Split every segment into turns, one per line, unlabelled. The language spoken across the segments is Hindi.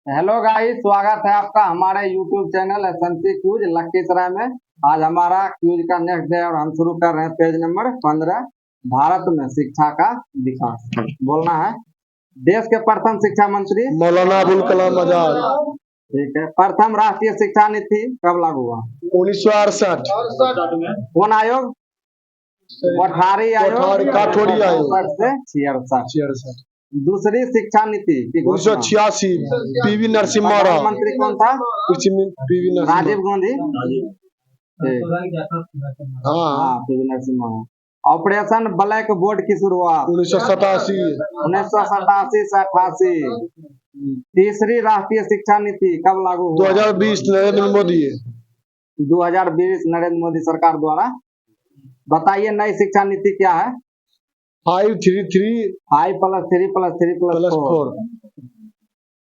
हेलो गाइस, स्वागत है आपका हमारे यूट्यूब चैनल एसएनसी क्यूज लखीसराय में। आज हमारा क्यूज का नेक्स्ट डे और हम शुरू कर रहे हैं पेज नंबर 15। भारत में शिक्षा का विकास बोलना है। देश के प्रथम शिक्षा मंत्री
मौलाना अबुल कलाम आजाद।
ठीक है। प्रथम राष्ट्रीय शिक्षा नीति कब लागू हुआ?
1968।
कौन आयोग? कोठारी आयोग
काठौड़ी आयोग
66 से 66।
66।
दूसरी शिक्षा नीति की घोषणा
1986 पीवी नरसिम्हा राव।
प्रधानमंत्री कौन था?
पीवी
राजीव
नरसिम्हा।
गांधी।
हाँ,
PV Narasimha. Operation black board की शुरुआत
1987।
1987 से 88। तीसरी राष्ट्रीय शिक्षा नीति कब लागू हुआ?
2020 नरेंद्र मोदी।
2020 नरेंद्र मोदी सरकार द्वारा। बताइए नई शिक्षा नीति क्या है?
5+3+3+4।
5+3+3+4।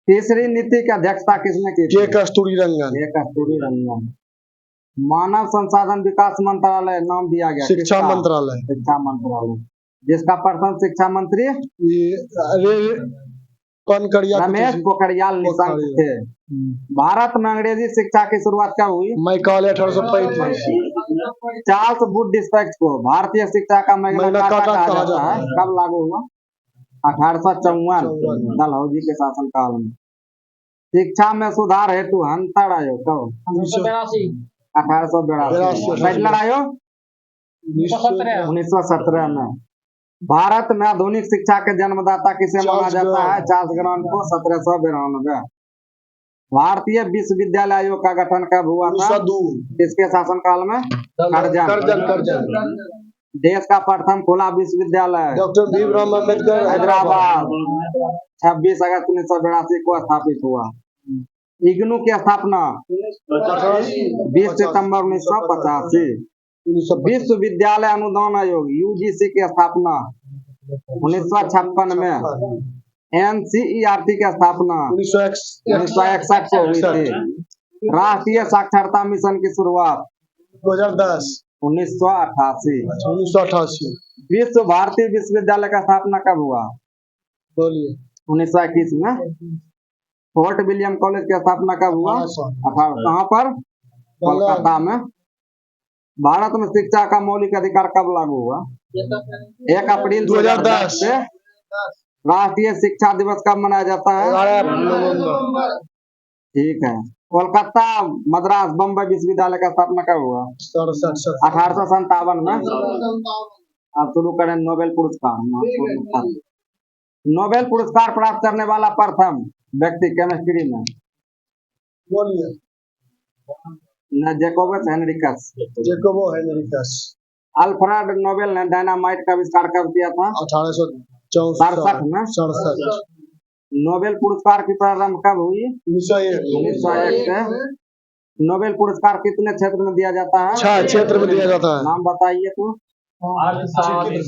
तीसरी नीति की अध्यक्षता किसने की थी?
के कस्तूरी रंगन।
कस्तूरी रंगन। मानव संसाधन विकास मंत्रालय नाम दिया गया
शिक्षा मंत्रालय।
शिक्षा मंत्रालय जिसका प्रथम शिक्षा मंत्री रमेश पोखरियाल निशंक थे। भारत में अंग्रेजी शिक्षा की शुरुआत कब हुई?
मैकाले 1835।
चार्ल्स वुड पैक्ट को भारतीय शिक्षा का मैग्ना कार्टा कहा जाता है। कब लागू हुआ? 1854 डलहौजी के शासनकाल में। शिक्षा में सुधार हेतु हंटर आयोग कब? 1882। बैचलर आयोग 1917 में। भारत में आधुनिक शिक्षा के जन्मदाता किसे माना जाता है? चार्ल्स ग्रांट को 1792। भारतीय विश्वविद्यालय आयोग का गठन कब हुआ था?
1902।
किसके शासनकाल में?
करजन।
देश का प्रथम खुला विश्वविद्यालय
डॉक्टर भीमराव अम्बेडकर
हैदराबाद 26 अगस्त 1982 को स्थापित हुआ। इग्नू की स्थापना 20 सितंबर 1985। विश्वविद्यालय अनुदान आयोग यूजीसी की स्थापना 1956 में। एनसीईआरटी की स्थापना 1961 को हुई थी। राष्ट्रीय साक्षरता मिशन की शुरुआत
2010।
1988। विश्व भारती विश्वविद्यालय का स्थापना कब हुआ?
बोलिए।
1921 में। फोर्ट विलियम कॉलेज की स्थापना कब हुआ? 1800। कहाँ पर? कोलकाता में। भारत में शिक्षा का मौलिक अधिकार कब लागू हुआ? 1 अप्रैल 2010 से। राष्ट्रीय शिक्षा दिवस कब मनाया जाता है?
11 नवंबर।
ठीक है। कोलकाता मद्रास बम्बई विश्वविद्यालय का स्थापना कब हुआ? 1857 में। अब शुरू करें नोबेल पुरस्कार। नोबेल पुरस्कार प्राप्त करने वाला प्रथम व्यक्ति केमिस्ट्री में जैकोबस हेनरिकस। अल्फ्रेड नोबेल ने डायनामाइट का आविष्कार कब किया था? 1867 में।
67।
नोबेल पुरस्कार की प्रारंभ कब हुई? 1901 से। नोबेल पुरस्कार कितने क्षेत्र में दिया जाता है?
6 क्षेत्र में दिया जाता है।
नाम बताइए तो।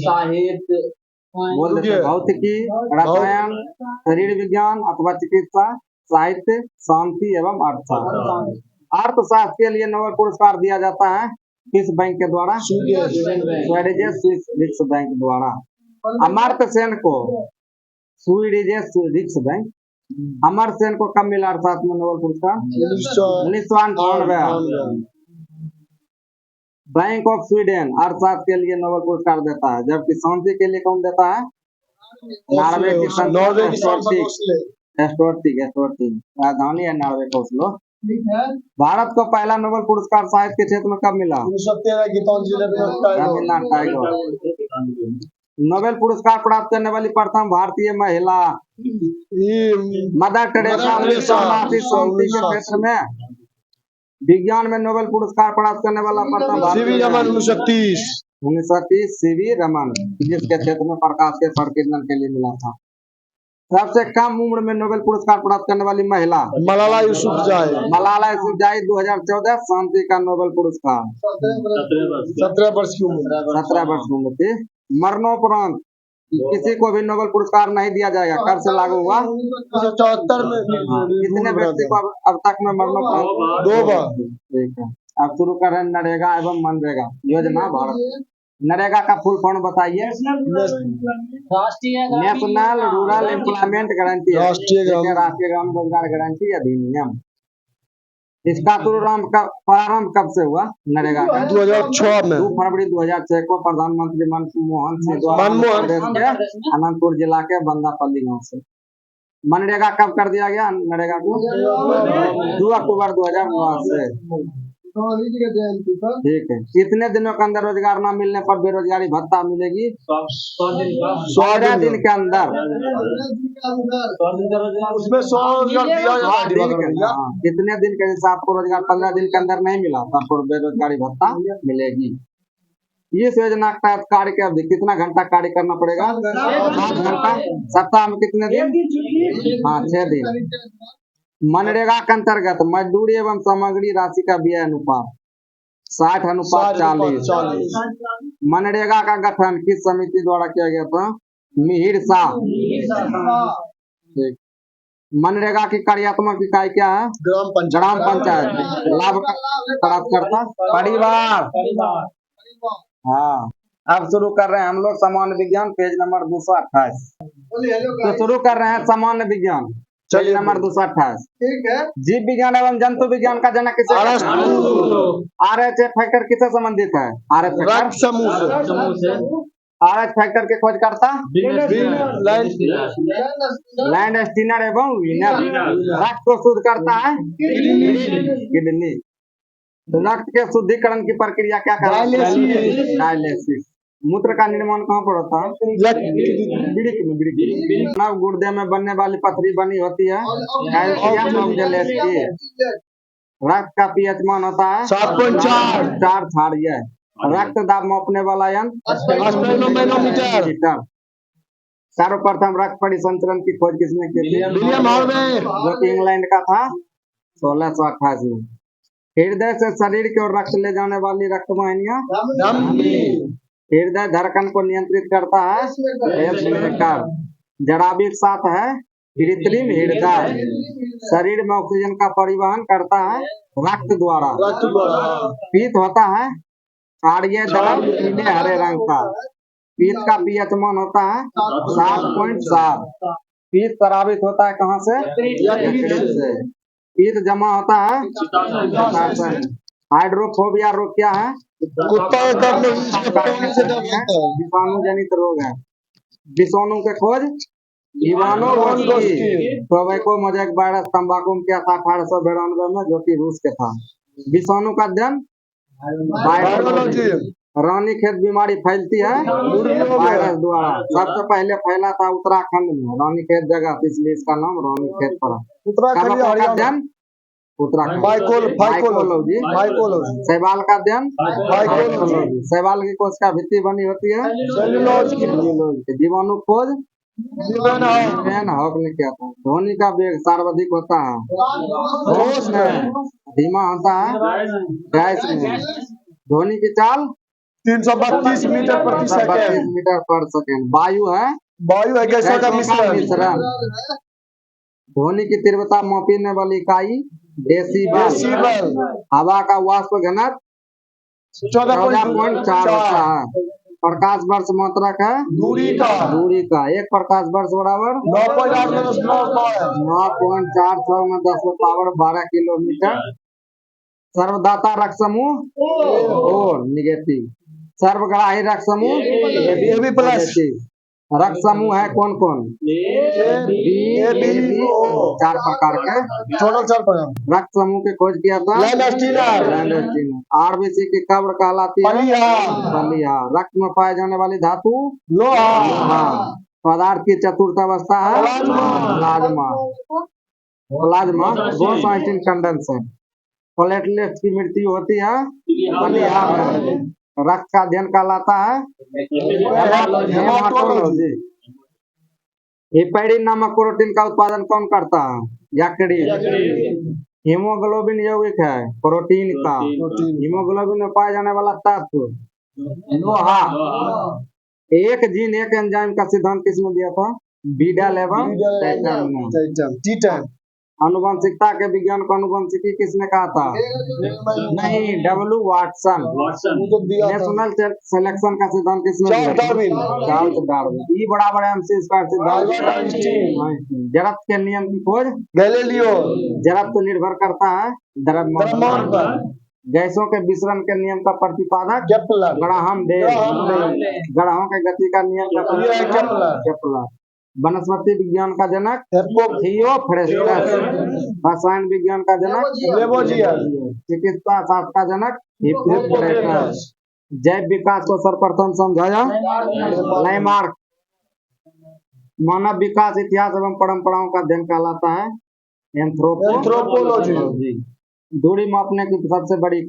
साहित्य, भौतिकी, रसायन, शरीर विज्ञान अथवा चिकित्सा, साहित्य, शांति एवं अर्थशास्त्र। अर्थशास्त्र के लिए नोबेल पुरस्कार दिया जाता है किस बैंक के द्वारा? स्वीडिश रिक्स बैंक द्वारा। अमर्त्य सेन को स्वीडिश रिक्स बैंक। अमर्त्य सेन को कब मिला अर्थशास्त्र में नोबेल पुरस्कार? 1998। बैंक ऑफ स्वीडन अर्थशास्त्र के लिए नोबेल पुरस्कार देता है, जबकि शांति के लिए कौन देता है? नॉर्वे की राजधानी है नॉर्वे का ओस्लो। भारत को पहला नोबेल पुरस्कार साहित्य के क्षेत्र में कब मिला? 1913 टैगोर। नोबेल पुरस्कार प्राप्त करने वाली प्रथम भारतीय महिला मदर टेरेसा। शांति के क्षेत्र में विज्ञान में नोबेल पुरस्कार प्राप्त करने वाला प्रथम
सीवी रमन
1930 सीवी रमन, जिसके क्षेत्र में प्रकाश के प्रकीर्णन के लिए मिला था। सबसे कम उम्र में नोबेल पुरस्कार प्राप्त करने वाली महिला
मलाला यूसुफजाई 2014 शांति का नोबेल पुरस्कार 17 वर्ष की उम्र थी। मरणोपरांत किसी को भी नोबेल पुरस्कार नहीं दिया जाएगा। कब से लागू हुआ? 1974 में।
कितने व्यक्ति को अब तक में मरणोपरांत?
2 बार।
ठीक है। अब शुरू कर रहे हैं नरेगा एवं मनरेगा योजना भारत नरेगा का फुल फॉर्म बताइए। नेशनल रूरल एम्प्लॉयमेंट गारंटी,
राष्ट्रीय
ग्रामीण रोजगार गारंटी अधिनियम। इसका प्रारंभ कब से हुआ नरेगा का?
2006 में
2 फरवरी 2006 को प्रधानमंत्री मनमोहन सिंह द्वारा मध्य प्रदेश के अनंतपुर जिला के बंदापल्ली गांव से। मनरेगा कब कर दिया गया नरेगा को? 2 अक्टूबर 2009 से। ठीक है। कितने दिनों के अंदर रोजगार न मिलने पर बेरोजगारी भत्ता मिलेगी? 100 दिन के अंदर।
उसमें 100 रोजगार दिया जाएगा।
कितने दिन के जैसे आपको रोजगार 15 दिन के अंदर नहीं मिला तो आपको बेरोजगारी भत्ता मिलेगी। इस योजना का कार्य की अवधि कितना घंटा कार्य करना पड़ेगा? 8 घंटा। सप्ताह में कितने दिन? हाँ, 6 दिन। मनरेगा के अंतर्गत मजदूरी एवं सामग्री राशि का व्यय अनुपात 60:40। मनरेगा का गठन किस समिति द्वारा किया गया था? मिहिर शाह। मनरेगा की कार्यात्मक इकाई क्या है? ग्राम पंचायत। लाभ प्राप्तकर्ता परिवार। हाँ, अब शुरू कर रहे हैं हम लोग सामान्य विज्ञान, पेज नंबर 228। तो शुरू कर रहे हैं सामान्य विज्ञान, पेज नंबर 228।
ठीक है।
जीव विज्ञान एवं जंतु विज्ञान का जनक किसे कहते हैं? RH फैक्टर किससे संबंधित है? RH फैक्टर समूह से। RH फैक्टर के खोजकर्ता लैंड स्टीनर एवं विनर। रक्त को शुद्ध करता है किडनी। रक्त के शुद्धिकरण की प्रक्रिया क्या कहलाती है? डायलिसिस। मूत्र का निर्माण कहाँ पर होता है? वृक्क में। मानव गुर्दे में बनने वाली पथरी बनी होती है कैल्शियम ऑक्जेलेट की। रक्त का पीएच मान होता है 7.4 क्षारीय। रक्त दाब मापने वाला यंत्र सर्वप्रथम रक्त परिसंचरण की खोज किसने की थी?
विलियम हार्वे,
जो कि इंग्लैंड का था 1628 में। हृदय से शरीर की ओर रक्त ले जाने वाली रक्तवाहिनियां हृदय धड़कन को नियंत्रित करता है पेसमेकर। जराबी के साथ है कृत्रिम हृदय। शरीर में ऑक्सीजन का परिवहन करता है रक्त द्वारा। पीत होता है क्षारीय द्रव पीले हरे रंग का। पीत का पीएच मान होता है 7.7। पीत प्रभावित होता है कहाँ से? यकृत से। पीत जमा होता है हाइड्रोफोबिया रोग क्या है?
कुत्ता
विषाणु जनित रोग है। विषाणु के खोज टोबैको मोजैक वायरस तंबाकू में किया था 1892 में, जो कि रूस के था। विषाणु का अध्ययन वायरोलॉजी। रानीखेत बीमारी फैलती है वायरस द्वारा। सबसे पहले फैला था उत्तराखंड में, रानीखेत जगह, इसलिए इसका नाम रानीखेत पड़ा। उत्तराखंड माइकोलॉजी। शैवाल का अध्ययन माइकोलॉजी। शैवाल की कोश का भित्ति बनी होती है सेल्यूलोज। जीवाणु खोज हॉक ने किया था। ध्वनि का वेग सर्वाधिक होता है होश में, धीमा होता है गैस में। ध्वनि की चाल
332 मीटर
पर सेकेंड। वायु है
गैसों का
मिश्रण। ध्वनि की तीव्रता मापने वाली इकाई डेसिबल। हवा का वाष्प घनत्व 14.4 होता है। प्रकाश वर्ष मात्रक है दूरी का। 1 प्रकाश वर्ष बराबर 9.46 में 10⁻12 किलोमीटर। सर्वदाता रक्त समूह O निगेटिव। सर्वग्राही रक्त समूह AB प्लस। रक्त समूह है कौन कौन? चार प्रकार के रक्त समूह की खोज किया था RBC की कब्र कहलाती है बलिया। रक्त में पाए जाने वाली धातु लोहा। पदार्थ की चतुर्थ अवस्था है प्लाज्मा। बोसॉइटिन कंडेंसर। प्लेटलेट्स की मृत्यु होती है बलिया में। रक्त का अध्ययन कहलाता है हेमाटोलॉजी। हिपैडिन नामक प्रोटीन का उत्पादन कौन करता है? यकृत। हीमोग्लोबिन यौगिक है प्रोटीन का। हीमोग्लोबिन में पाया जाने वाला तत्व लोहा। एक जीन एक एंजाइम का सिद्धांत किसने दिया था? बीडल एवं टाइटन ने। अनुवंशिकता के विज्ञान को अनुवंशिकी किसने कहा था? नहीं, डब्ल्यू वाटसन।
उनको दिया था
नेशनल सिलेक्शन का सिद्धांत किसने दिया था?
डार्विन।
Charles Darwin. ई बराबर MC स्क्वायर सिद्धांत।
Albert Einstein.
जड़त्व के नियम की खोज?
गैलीलियो।
जड़त्व निर्भर करता है द्रव्यमान पर। गैसों के विसरण के नियम का प्रतिपादक?
केपलर।
Graham Bell. ग्रहों के गति का नियम का प्रतिपादक? केपलर। वनस्पति विज्ञान का जनक? थियोफ्रेस्टस। रसायन विज्ञान का जनक?
लेवोजियर।
चिकित्सा शास्त्र का जनक? हिप्पोक्रेटस। जैव विकास को सर्वप्रथम समझाया? लैमार्क। मानव विकास इतिहास एवं परंपराओं का अध्ययन कहलाता है? एंथ्रोपोलॉजी। दूरी मापने की सबसे बड़ी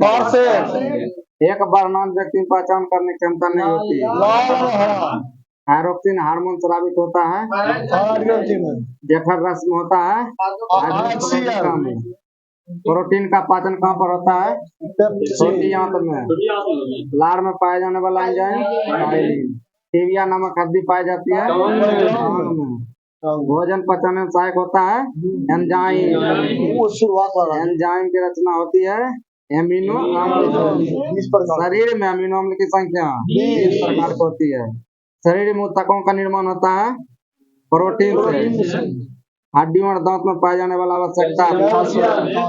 एक वर्णन व्यक्ति की पहचान करने की क्षमता नहीं होती। थायरोक्सिन हार्मोन स्रावित होता है? जठर रस में होता है? प्रोटीन का पाचन कहाँ पर होता है? छोटी आंत में। लार में पाया जाने वाला एंजाइम? टीविया नामक हड्डी पाई जाती है? आंग में। भोजन पचने में सहायक होता है? एंजाइम। एंजाइम की रचना होती है एमिनो अम्ल। शरीर में अमीनो अम्ल की संख्या 20 प्रकार की होती है। शरीर में ऊतकों का निर्माण होता है प्रोटीन से। हड्डियों और दांत में पाए जाने वाला आवश्यकता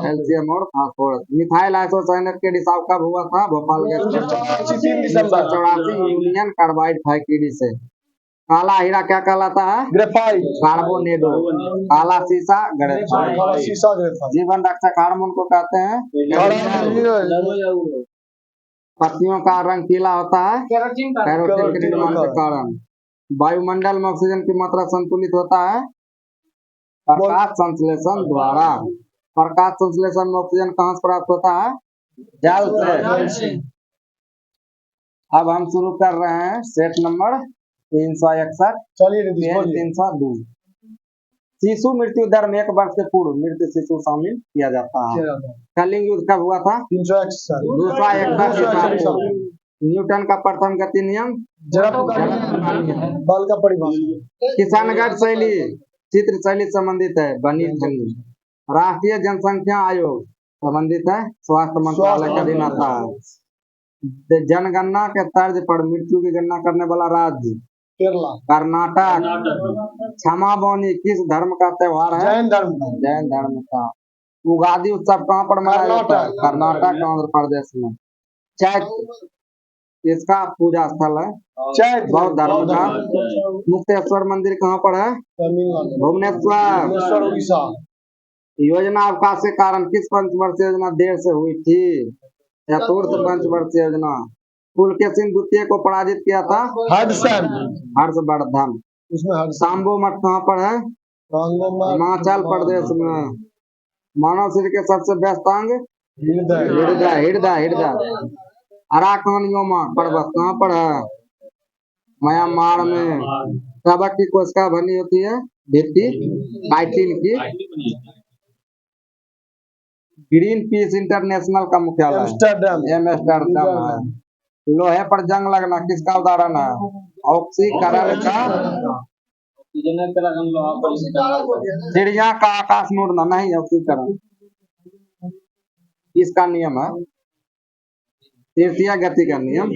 कैल्शियम और फास्फोरस। मिथाइल आइसोसाइनेट के रिसाव कब हुआ था? Bhopal gas 1984 union carbide factory से। काला हीरा क्या कहलाता है?
ग्रेफाइट।
कार्बोनेडो। काला शीशा ग्रेफाइट। जीवन रक्षक हार्मोन को कहते हैं? पत्तियों का रंग पीला होता है कैरोटीन के निर्माण के कारण। वायुमंडल में ऑक्सीजन की मात्रा संतुलित होता है प्रकाश संश्लेषण द्वारा। प्रकाश संश्लेषण में ऑक्सीजन कहाँ से प्राप्त होता है? जल से। अब हम शुरू कर रहे हैं सेट नंबर 361।
चलिए
302। शिशु मृत्यु दर में 1 वर्ष के पूर्व मृत्यु शिशु शामिल किया जाता है। कलिंग युद्ध कब हुआ था?
361।
दूसरा 61। न्यूटन का प्रथम गति नियम?
बल का परिभाषा।
किशनगढ़ शैली चित्र शैली संबंधित है बनी ठनी। राष्ट्रीय जनसंख्या आयोग संबंधित है स्वास्थ्य मंत्रालय का अधीन आता है। जनगणना के तर्ज पर मृत्यु की गणना करने वाला राज्य?
केरला।
कर्नाटक। क्षमा बौनी किस धर्म का त्योहार है?
जैन धर्म।
जैन धर्म का। उगादि उत्सव कहाँ पर मनाया जाता है? कर्नाटक आंध्र प्रदेश में। चैत्र इसका पूजा स्थल है?
चैत्र
बौद्ध धर्म का। मुक्तेश्वर मंदिर कहाँ पर है? भुवनेश्वर।
उड़ीसा।
योजना अवकाश के कारण किस पंचवर्षीय योजना देर से हुई थी? चतुर्थ पंचवर्षीय योजना। पुलकेशिन द्वितीय को पराजित किया था? हर्षवर्धन।
उसमें
सांबो मठ कहाँ पर है? हिमाचल प्रदेश में। मानव शरीर के सबसे व्यस्त अंग? हृदय। अराकानियोमा पर्वत कहाँ पर है? म्यांमार में। कवक की कोशिका बनी होती है भित्ति काइटिन की। ग्रीन पीस इंटरनेशनल का मुख्यालय एम्स्टर्डम है। लोहे पर जंग लगना किसका उदाहरण है? ऑक्सीकरण का। चिड़िया का आकाश में उड़ना नहीं ऑक्सीकरण इसका नियम है तृतीय गति का नियम।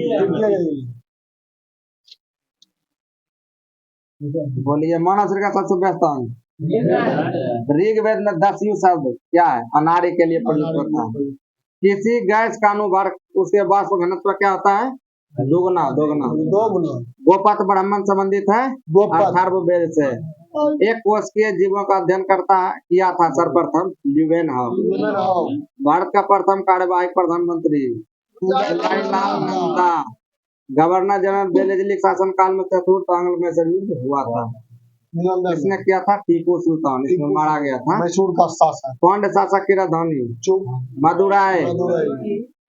बोलिए मानव शरीर का सबसे व्यस्त अंग। ऋग्वेद में 10 यु शब्द क्या है? अनाड़ी के लिए प्रयुक्त होता है। किसी गैस का अनुभार उसके वाष्प घनत्व क्या होता है? दोगुना। गोपथ ब्राह्मण संबंधित है अथर्ववेद से। एक कोशिकीय जीवों का अध्ययन किया था सर्वप्रथम ल्यूवेनहॉफ। भारत का प्रथम कार्यवाहक प्रधानमंत्री जवाहरलाल नंदा। गवर्नर जनरल बेलेजली शासन काल में चतुर्थ आंग्ल मैसूर युद्ध हुआ था। किसने किया था? टीपू सुल्तान। इसमें मारा गया था।
मैसूर का शासक।
पांड्य शासक की राजधानी? मदुराई।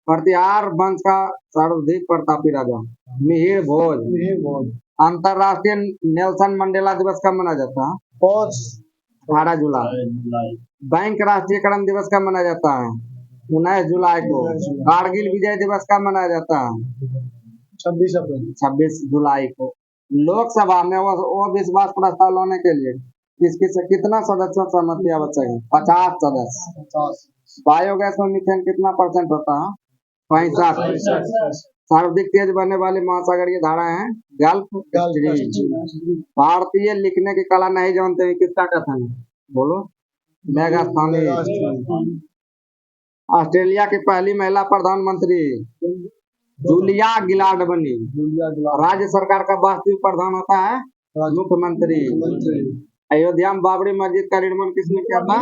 प्रतिहार वंश का सर्वाधिक प्रतापी राजा? मिहिर भोज। अंतरराष्ट्रीय नेल्सन मंडेला दिवस कब मनाया जाता है? 18 जुलाई। बैंक राष्ट्रीयकरण दिवस कब मनाया जाता है? 19 जुलाई को। कारगिल विजय दिवस कब मनाया जाता है? 26 जुलाई को। लोकसभा में वो विश्वास प्रस्ताव लाने के लिए किसकी से कितना सदस्य सहमति आवश्यक है? 50 सदस्य।
50।
बायोगैस में मीथेन कितना परसेंट होता है? 65। सर्वाधिक तेज बढ़ने वाली महासागरीय धारा है गल्फ स्ट्रीम। भारतीय लिखने की कला नहीं जानते हैं, किसका कथन है? बोलो। मेगास्थानी। ऑस्ट्रेलिया की पहली महिला प्रधानमंत्री जूलिया गिलार्ड बनी। राज्य सरकार का वास्तविक प्रधान होता है मुख्यमंत्री। अयोध्या में बाबरी मस्जिद का निर्माण किसने किया था?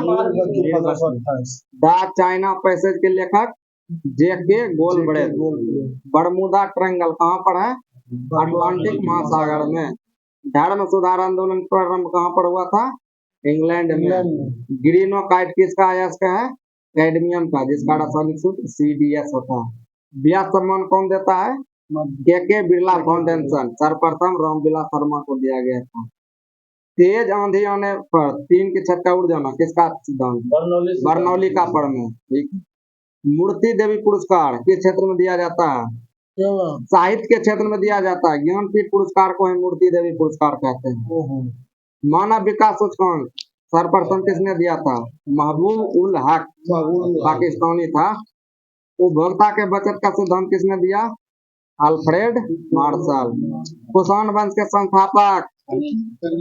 द चाइना पैसेज के लेखक जे.के. गोलब्रेथ। बरमूडा ट्रायंगल कहाँ पर है? अटलांटिक महासागर में। धर्म सुधार आंदोलन प्रारंभ कहाँ पर हुआ था? इंग्लैंड में। ग्रीनोकाइट किसका अयस्क है? कैडमियम का, जिसका रासायनिक सूत्र CDS होता है। ब्याह सम्मान कौन देता है? के बिरला फाउंडेशन। सर्वप्रथम रामविलास शर्मा को दिया गया था। तेज आंधी आने पर टीन की छत का उड़ जाना किसका सिद्धांत? बर्नौली का प्रमेय। ठीक। मूर्ति देवी पुरस्कार किस क्षेत्र में दिया जाता है? साहित्य के क्षेत्र में दिया जाता है। ज्ञानपीठ पुरस्कार को ही मूर्ति देवी पुरस्कार कहते हैं। मानव विकास सूचकांक सर्वप्रथम किसने दिया था? महबूब उल हक, पाकिस्तानी था। उपभोक्ता के बचत का सिद्धांत किसने दिया? Alfred Marshall. कुषाण वंश के संस्थापक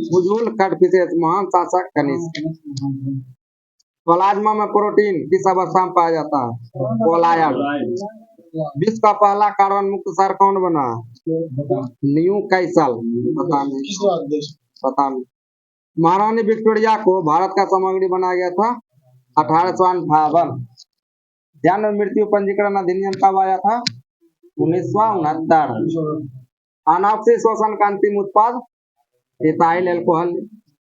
फुजूल कटफिसेस, महान शासक कनिष्क। प्लाज्मा में प्रोटीन किस अवस्था में पाया जाता है? कोलायड। विश्व का पहला कार्बन मुक्त शहर कौन बना? New castle. पता नहीं। महारानी विक्टोरिया को भारत का सामग्री बनाया गया था 1858। जन्म मृत्यु पंजीकरण अधिनियम कब आया था? 1969। अनॉक्सी शोषण का अंतिम उत्पाद इथाइल अल्कोहल,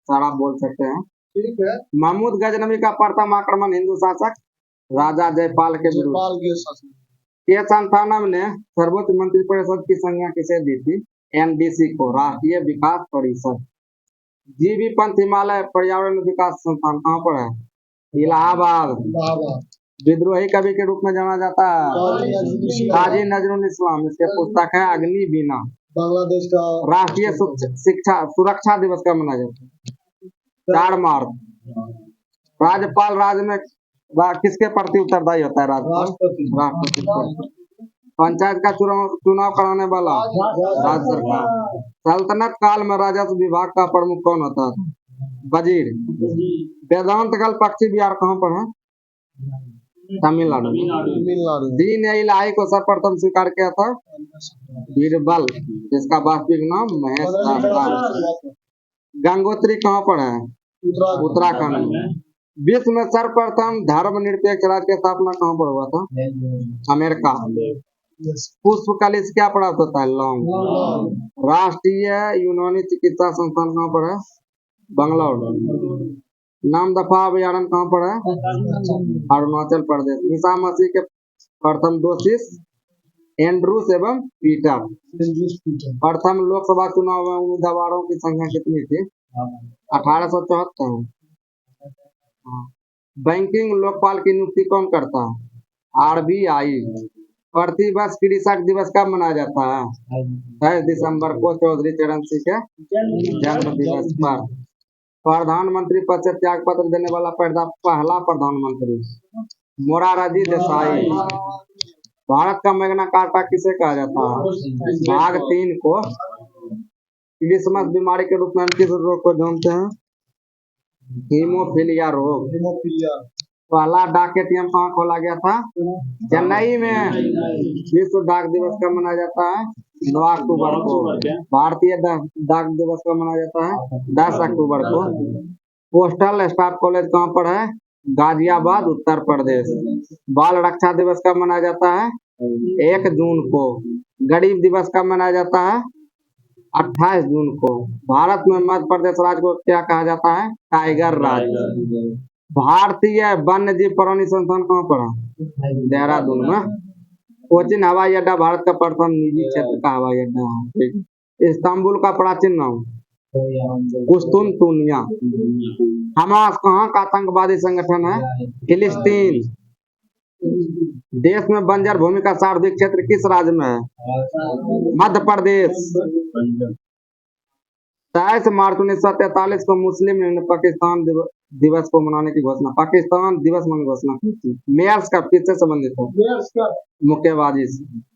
शराब बोल सकते हैं।
ठीक है।
महमूद गजनवी का प्रथम आक्रमण हिंदू शासक राजा जयपाल के विरुद्ध। के संस्थानम ने सर्वोच्च मंत्रिपरिषद की संज्ञा किसे दी थी? NDC को, राष्ट्रीय विकास परिषद। जीबी पंथ हिमालय पर्यावरण विकास संस्थान कहाँ पर है? इलाहाबाद। विद्रोही कवि के रूप में जाना जाता है काजी नजरुल इस्लाम। इसके पुस्तक है अग्नि बीना।
बांग्लादेश का
राष्ट्रीय शिक्षा सुरक्षा दिवस कब मनाया जाता है? 4 मार्च। राज्यपाल राज्य में किसके प्रति उत्तरदायी होता है? राष्ट्रपति। पंचायत का चुनाव कराने वाला राज्य सरकार। सल्तनत काल में राजस्व विभाग का प्रमुख कौन होता था? वजीर। वेदांत कल पक्षी विहार कहाँ पर है? तमिलनाडु। दीन इलाही को सर्वप्रथम स्वीकार किया था बीरबल, जिसका वास्तविक नाम महेश दास था। गंगोत्री कहाँ पर है? उत्तराखंड में। विश्व में सर्वप्रथम धर्मनिरपेक्ष राज्य की स्थापना कहाँ पर हुआ था? अमेरिका। पुष्प कली से क्या प्राप्त होता है? लौंग। राष्ट्रीय यूनानी चिकित्सा संस्थान कहाँ पर है? बंगलौर। नाम दफा अभ्यारण्य कहाँ पर है? अरुणाचल प्रदेश। ईसा मसीह के प्रथम 2 शिष्य एंड्रूस एवं पीटर। प्रथम लोकसभा चुनाव में उम्मीदवारों की संख्या कितनी थी? 1874। बैंकिंग लोकपाल की नियुक्ति कौन करता है? RBI। प्रतिवर्ष कृषक दिवस कब मनाया जाता है? 23 दिसंबर को चौधरी चरण सिंह के जन्म दिवस पर। प्रधानमंत्री पद से त्याग पत्र देने वाला पहला प्रधानमंत्री मोरारजी देसाई। भारत का मैग्ना कार्टा किसे कहा जाता है? भाग 3 को। क्रिसमस बीमारी के रूप में हम किस रोग को जानते हैं? हीमोफीलिया रोग। पहला डाक एटीएम कहाँ खोला गया था? चेन्नई में। विश्व डाक दिवस कब मनाया जाता है? 9 अक्टूबर को। भारतीय डाक दिवस कब मनाया जाता है? 10 अक्टूबर को। पोस्टल स्टाफ कॉलेज कहाँ पर है? गाजियाबाद, उत्तर प्रदेश। बाल रक्षा दिवस कब मनाया जाता है? 1 जून को। गरीब दिवस कब मनाया जाता है? 28 जून को। भारत में मध्य प्रदेश राज्य को क्या कहा जाता है? टाइगर राज्य। भारतीय वन्य जीव प्राणी संस्थान कहाँ पर है? देहरादून में। कोचिन हवाई अड्डा भारत का प्रथम निजी क्षेत्र का हवाई अड्डा है। इस्तांबुल का प्राचीन नाम कुस्तुनतुनिया। हमास कहाँ का आतंकवादी संगठन है? फिलिस्तीन। देश में बंजर भूमि का सर्वाधिक क्षेत्र किस राज्य में है? मध्य प्रदेश। 23 मार्च 1943 को मुस्लिम लीग ने पाकिस्तान दिवस को मनाने की घोषणा, पाकिस्तान दिवस मनाने की घोषणा की थी। मेयर्स कप किससे संबंधित है?
मेयर्स कप
मुक्केबाजी से।